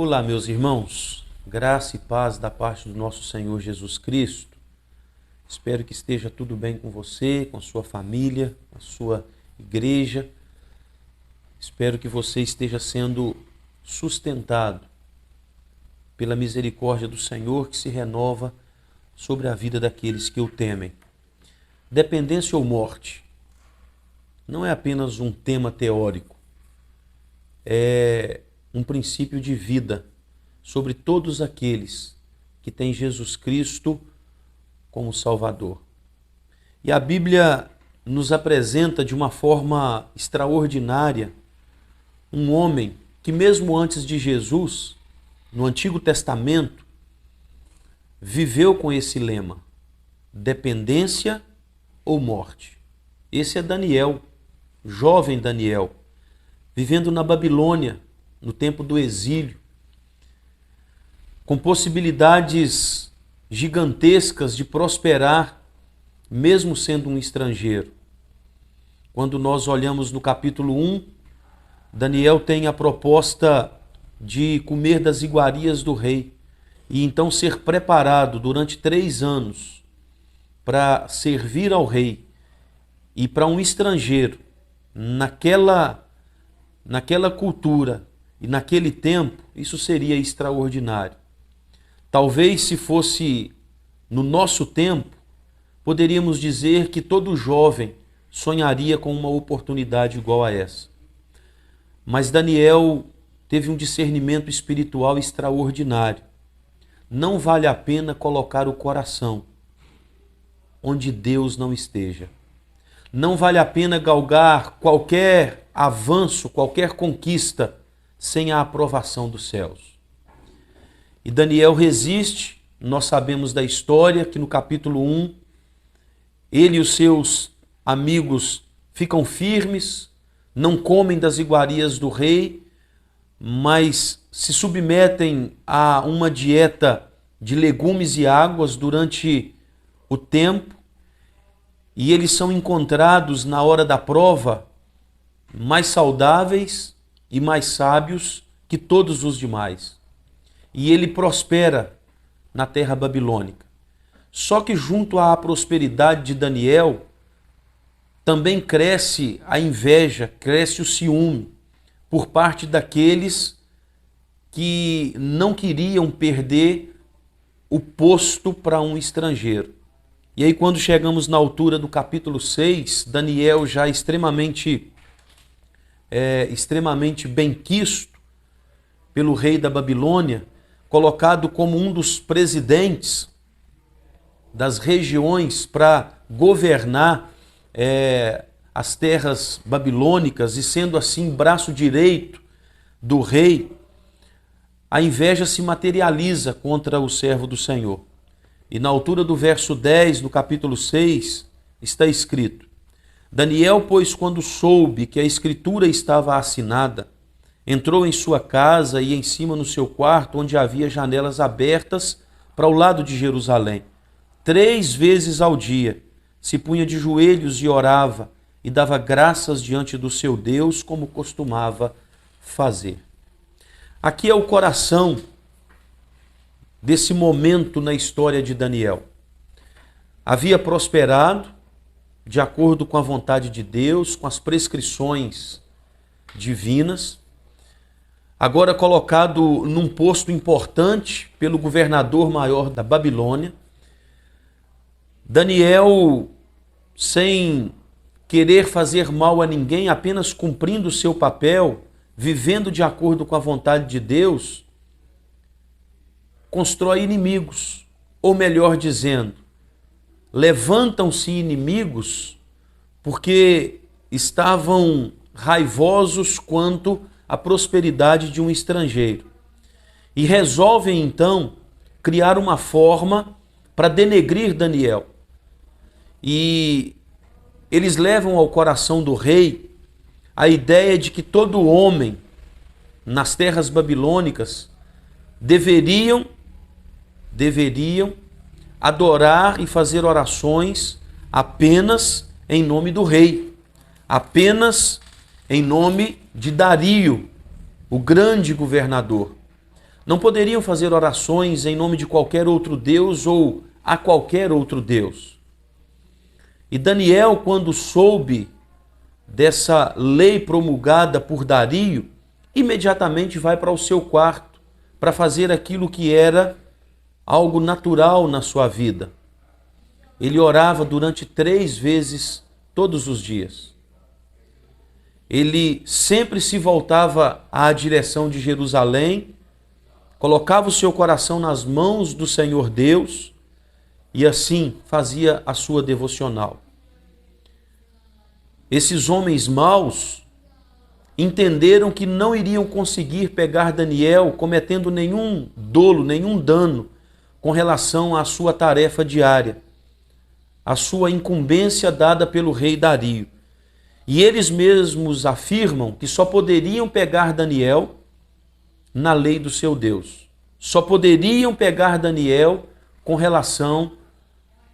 Olá, meus irmãos, graça e paz da parte do nosso Senhor Jesus Cristo. Espero que esteja tudo bem com você, com a sua família, a sua igreja. Espero que você esteja sendo sustentado pela misericórdia do Senhor que se renova sobre a vida daqueles que o temem. Dependência ou morte não é apenas um tema teórico, é um princípio de vida sobre todos aqueles que têm Jesus Cristo como Salvador. E a Bíblia nos apresenta de uma forma extraordinária um homem que mesmo antes de Jesus, no Antigo Testamento, viveu com esse lema: dependência ou morte. Esse é Daniel, jovem Daniel, vivendo na Babilônia, no tempo do exílio, com possibilidades gigantescas de prosperar, mesmo sendo um estrangeiro. Quando nós olhamos no capítulo 1, Daniel tem a proposta de comer das iguarias do rei e então ser preparado durante 3 anos para servir ao rei. E para um estrangeiro, naquela cultura e naquele tempo, isso seria extraordinário. Talvez se fosse no nosso tempo, poderíamos dizer que todo jovem sonharia com uma oportunidade igual a essa. Mas Daniel teve um discernimento espiritual extraordinário. Não vale a pena colocar o coração onde Deus não esteja. Não vale a pena galgar qualquer avanço, qualquer conquista sem a aprovação dos céus. E Daniel resiste. Nós sabemos da história que no capítulo 1, ele e os seus amigos ficam firmes, não comem das iguarias do rei, mas se submetem a uma dieta de legumes e águas durante o tempo, e eles são encontrados na hora da prova mais saudáveis e mais sábios que todos os demais. E ele prospera na terra babilônica. Só que junto à prosperidade de Daniel, também cresce a inveja, cresce o ciúme por parte daqueles que não queriam perder o posto para um estrangeiro. E aí quando chegamos na altura do capítulo 6, Daniel já extremamente benquisto pelo rei da Babilônia, colocado como um dos presidentes das regiões para governar as terras babilônicas e sendo assim braço direito do rei, a inveja se materializa contra o servo do Senhor. E na altura do verso 10, no capítulo 6, está escrito: Daniel, pois, quando soube que a escritura estava assinada, entrou em sua casa e em cima no seu quarto, onde havia janelas abertas para o lado de Jerusalém. 3 vezes ao dia se punha de joelhos e orava e dava graças diante do seu Deus, como costumava fazer. Aqui é o coração desse momento na história de Daniel. Havia prosperado de acordo com a vontade de Deus, com as prescrições divinas, agora colocado num posto importante pelo governador maior da Babilônia. Daniel, sem querer fazer mal a ninguém, apenas cumprindo o seu papel, vivendo de acordo com a vontade de Deus, constrói inimigos, ou melhor dizendo, levantam-se inimigos porque estavam raivosos quanto à prosperidade de um estrangeiro. E resolvem então criar uma forma para denegrir Daniel. E eles levam ao coração do rei a ideia de que todo homem nas terras babilônicas deveriam adorar e fazer orações apenas em nome do rei, apenas em nome de Dario, o grande governador. Não poderiam fazer orações em nome de qualquer outro Deus ou a qualquer outro Deus. E Daniel, quando soube dessa lei promulgada por Dario, imediatamente vai para o seu quarto para fazer aquilo que era algo natural na sua vida. Ele orava durante 3 vezes todos os dias. Ele sempre se voltava à direção de Jerusalém, colocava o seu coração nas mãos do Senhor Deus e assim fazia a sua devocional. Esses homens maus entenderam que não iriam conseguir pegar Daniel cometendo nenhum dolo, nenhum dano com relação à sua tarefa diária, a sua incumbência dada pelo rei Dario. E eles mesmos afirmam que só poderiam pegar Daniel na lei do seu Deus. Só poderiam pegar Daniel com relação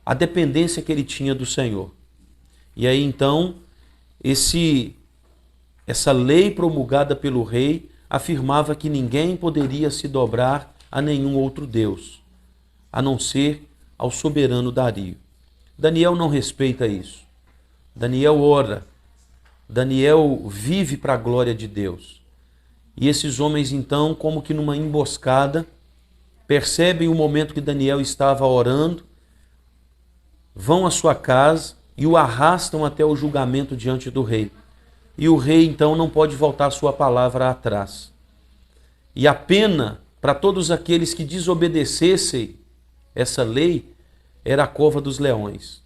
à dependência que ele tinha do Senhor. E aí então, essa lei promulgada pelo rei afirmava que ninguém poderia se dobrar a nenhum outro Deus, a não ser ao soberano Dario. Daniel não respeita isso. Daniel ora. Daniel vive para a glória de Deus. E esses homens, então, como que numa emboscada, percebem o momento que Daniel estava orando, vão à sua casa e o arrastam até o julgamento diante do rei. E o rei, então, não pode voltar a sua palavra atrás. E a pena para todos aqueles que desobedecessem essa lei era a cova dos leões.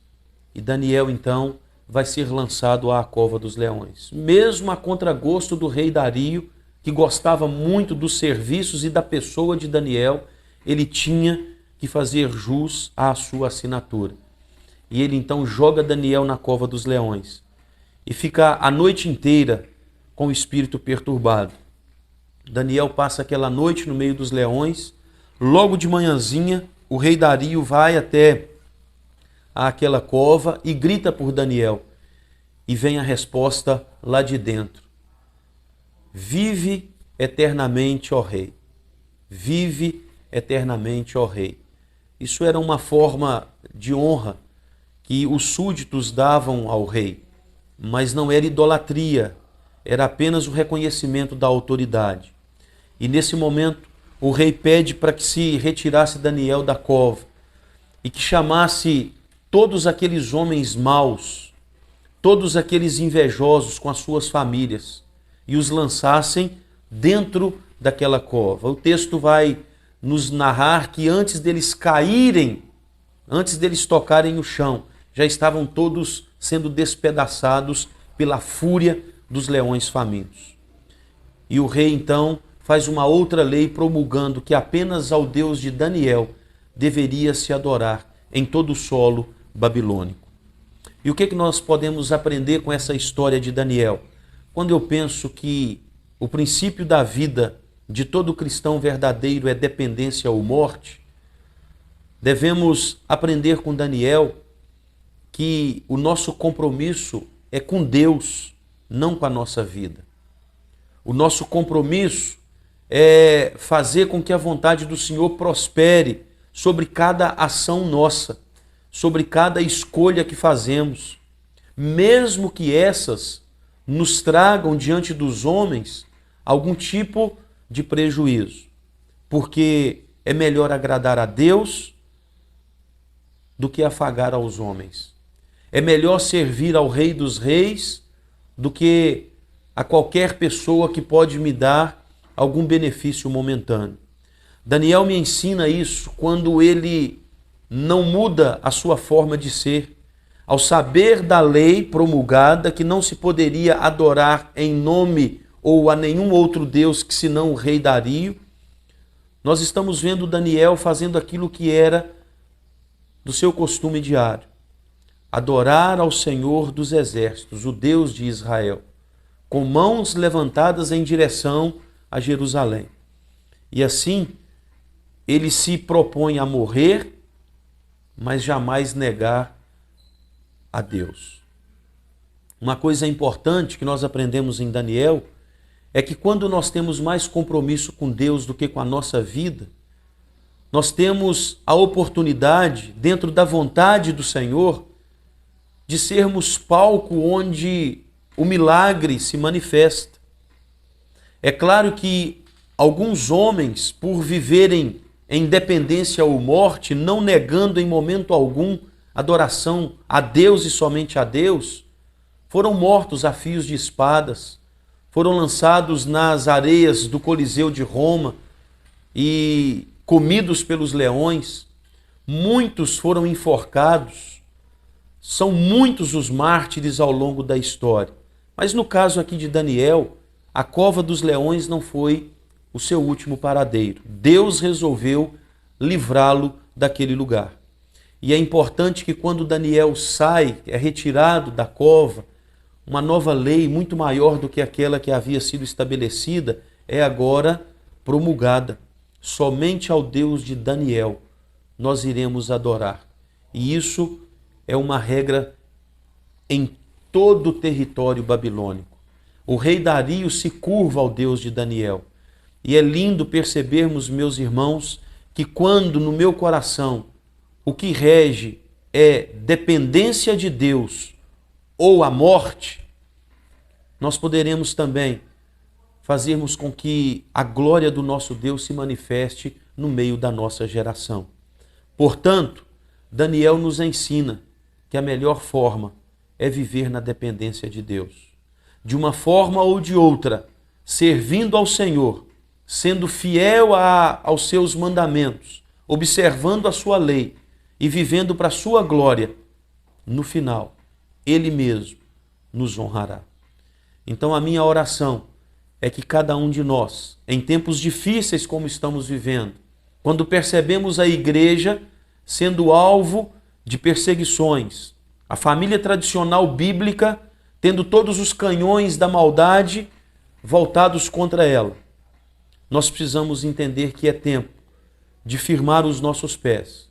E Daniel, então, vai ser lançado à cova dos leões. Mesmo a contragosto do rei Dario, que gostava muito dos serviços e da pessoa de Daniel, ele tinha que fazer jus à sua assinatura. E ele então joga Daniel na cova dos leões e fica a noite inteira com o espírito perturbado. Daniel passa aquela noite no meio dos leões. Logo de manhãzinha, o rei Dario vai até àquela cova e grita por Daniel. E vem a resposta lá de dentro. Vive eternamente, ó rei. Vive eternamente, ó rei. Isso era uma forma de honra que os súditos davam ao rei, mas não era idolatria, era apenas o reconhecimento da autoridade. E nesse momento, o rei pede para que se retirasse Daniel da cova e que chamasse todos aqueles homens maus, todos aqueles invejosos com as suas famílias e os lançassem dentro daquela cova. O texto vai nos narrar que antes deles caírem, antes deles tocarem o chão, já estavam todos sendo despedaçados pela fúria dos leões famintos. E o rei então faz uma outra lei promulgando que apenas ao Deus de Daniel deveria se adorar em todo o solo babilônico. E o que nós podemos aprender com essa história de Daniel? Quando eu penso que o princípio da vida de todo cristão verdadeiro é dependência ou morte, devemos aprender com Daniel que o nosso compromisso é com Deus, não com a nossa vida. O nosso compromisso é fazer com que a vontade do Senhor prospere sobre cada ação nossa, sobre cada escolha que fazemos, mesmo que essas nos tragam diante dos homens algum tipo de prejuízo, porque é melhor agradar a Deus do que afagar aos homens. É melhor servir ao Rei dos Reis do que a qualquer pessoa que pode me dar algum benefício momentâneo. Daniel me ensina isso quando ele não muda a sua forma de ser, ao saber da lei promulgada que não se poderia adorar em nome ou a nenhum outro Deus que senão o rei Dario. Nós estamos vendo Daniel fazendo aquilo que era do seu costume diário: adorar ao Senhor dos exércitos, o Deus de Israel, com mãos levantadas em direção a Jerusalém. E assim, ele se propõe a morrer, mas jamais negar a Deus. Uma coisa importante que nós aprendemos em Daniel é que quando nós temos mais compromisso com Deus do que com a nossa vida, nós temos a oportunidade, dentro da vontade do Senhor, de sermos palco onde o milagre se manifesta. É claro que alguns homens, por viverem em dependência ou morte, não negando em momento algum adoração a Deus e somente a Deus, foram mortos a fios de espadas, foram lançados nas areias do Coliseu de Roma e comidos pelos leões. Muitos foram enforcados. São muitos os mártires ao longo da história. Mas no caso aqui de Daniel, a cova dos leões não foi o seu último paradeiro. Deus resolveu livrá-lo daquele lugar. E é importante que quando Daniel sai, é retirado da cova, uma nova lei muito maior do que aquela que havia sido estabelecida é agora promulgada. Somente ao Deus de Daniel nós iremos adorar. E isso é uma regra em todo o território babilônico. O rei Dario se curva ao Deus de Daniel. E é lindo percebermos, meus irmãos, que quando no meu coração o que rege é dependência de Deus ou a morte, nós poderemos também fazermos com que a glória do nosso Deus se manifeste no meio da nossa geração. Portanto, Daniel nos ensina que a melhor forma é viver na dependência de Deus. De uma forma ou de outra, servindo ao Senhor, sendo fiel aos seus mandamentos, observando a sua lei e vivendo para a sua glória, no final, Ele mesmo nos honrará. Então a minha oração é que cada um de nós, em tempos difíceis como estamos vivendo, quando percebemos a igreja sendo alvo de perseguições, a família tradicional bíblica tendo todos os canhões da maldade voltados contra ela, nós precisamos entender que é tempo de firmar os nossos pés,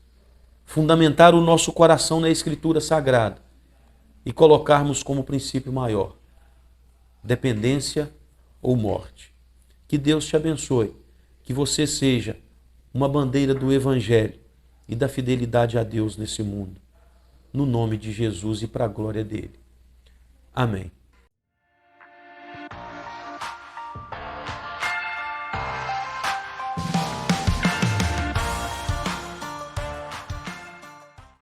fundamentar o nosso coração na Escritura Sagrada e colocarmos como princípio maior dependência ou morte. Que Deus te abençoe, que você seja uma bandeira do Evangelho e da fidelidade a Deus nesse mundo, no nome de Jesus e para a glória dele. Amém.